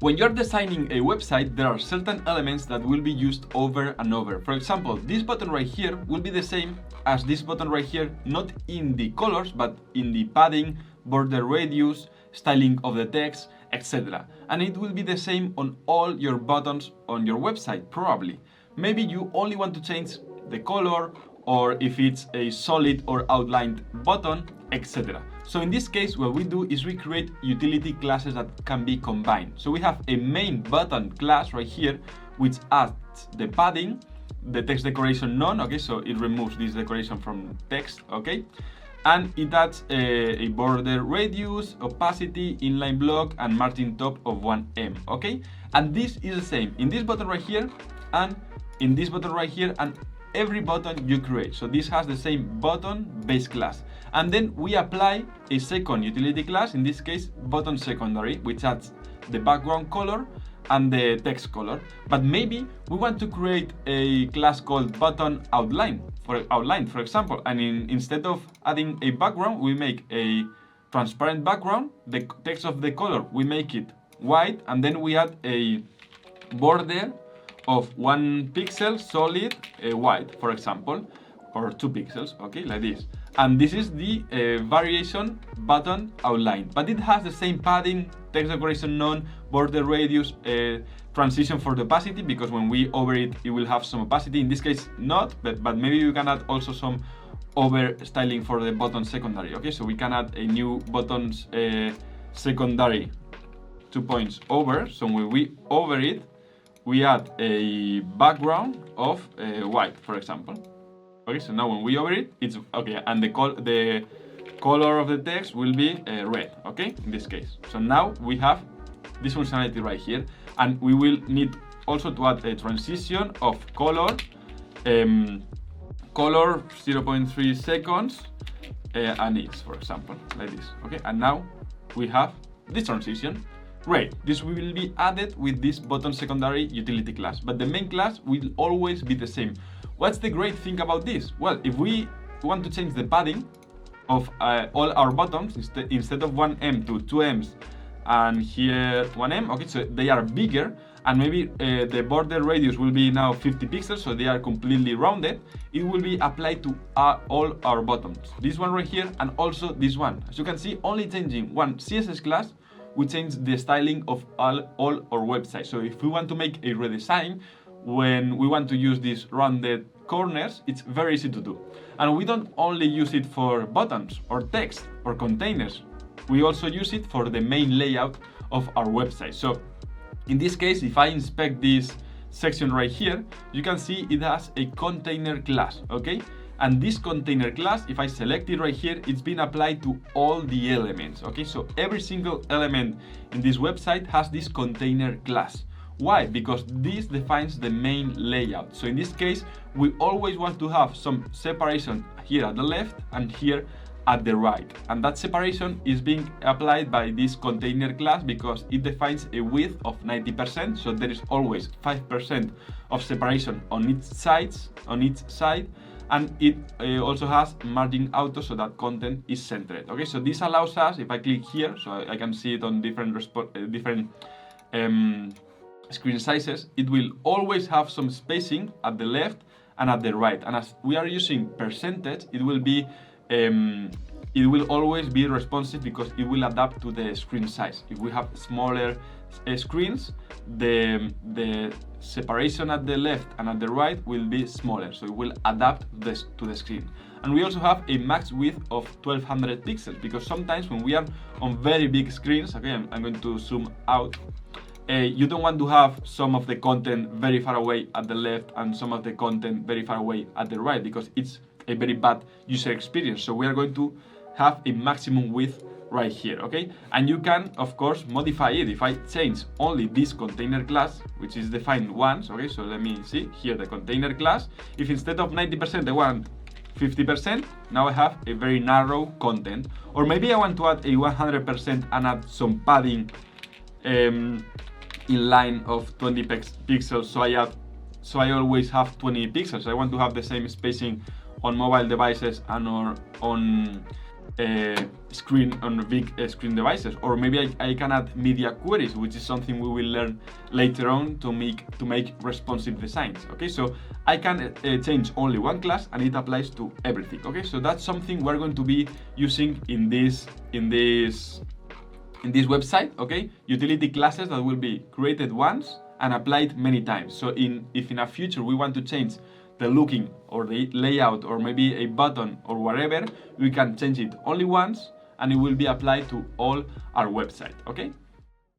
When you're designing a website, there are certain elements that will be used over and over. For example, this button right here will be the same as this button right here, not in the colors, but in the padding, border radius, styling of the text, etc. And it will be the same on all your buttons on your website, probably. Maybe you only want to change the color, or if it's a solid or outlined button, etc. So in this case, what we do is we create utility classes that can be combined. So we have a main button class right here, which adds the padding, the text decoration none, okay, so it removes this decoration from text, okay, and it adds a border radius, opacity, inline block, and margin top of 1em, okay, and this is the same in this button right here and in this button right here and every button you create. So this has the same button base class, and then we apply a second utility class, in this case button secondary, which adds the background color and the text color. But maybe we want to create a class called button outline, for example, and instead of adding a background, we make a transparent background, the text of the color we make it white, and then we add a border of 1 pixel solid white, for example, or 2 pixels, okay, like this. And this is the variation button outline, but it has the same padding, text decoration none, border radius, transition for the opacity, because when we over it will have some opacity. In this case not, but maybe you can add also some over styling for the button secondary, okay, so we can add a new buttons secondary 2 points over. So when we over it, we add a background of white, for example. Okay, so now when we over it, it's okay, and the color of the text will be red, okay, in this case. So now we have this functionality right here, and we will need also to add a transition of color, color 0.3 seconds, and it's, for example, like this, okay, and now we have this transition. Great, this will be added with this button secondary utility class, but the main class will always be the same. What's the great thing about this? Well, if we want to change the padding of all our buttons, instead of 1em to 2ems and here 1em, okay, so they are bigger, and maybe the border radius will be now 50 pixels, so they are completely rounded. It will be applied to all our buttons, this one right here and also this one. As you can see, only changing one CSS class, we change the styling of all our websites. So if we want to make a redesign, when we want to use these rounded corners, it's very easy to do. And we don't only use it for buttons or text or containers, we also use it for the main layout of our website. So in this case, if I inspect this section right here, you can see it has a container class, okay? And this container class, if I select it right here, it's been applied to all the elements, okay? So every single element in this website has this container class. Why? Because this defines the main layout. So in this case, we always want to have some separation here at the left and here at the right. And that separation is being applied by this container class because it defines a width of 90%. So there is always 5% of separation on each side. And it also has margin auto, so that content is centered. Okay, so this allows us, if I click here, so I can see it on different screen sizes, it will always have some spacing at the left and at the right. And as we are using percentage, it will always be responsive because it will adapt to the screen size. If we have smaller screens, the separation at the left and at the right will be smaller, so it will adapt this to the screen. And we also have a max width of 1200 pixels because sometimes when we are on very big screens, okay, I'm going to zoom out, you don't want to have some of the content very far away at the left and some of the content very far away at the right, because it's a very bad user experience. So we are going to have a maximum width right here, okay? And you can, of course, modify it. If I change only this container class, which is defined once, okay, so let me see here the container class. If instead of 90% I want 50%, now I have a very narrow content. Or maybe I want to add a 100% and add some padding in line of 20 pixels, so I always have 20 pixels. I want to have the same spacing on mobile devices and or on screen on big screen devices, or maybe I can add media queries, which is something we will learn later on to make responsive designs. Okay, so I can change only one class and it applies to everything. Okay, so that's something we're going to be using in this website. Okay, utility classes that will be created once and applied many times. So if in a future we want to change the looking or the layout or maybe a button or whatever, we can change it only once and it will be applied to all our website. Okay,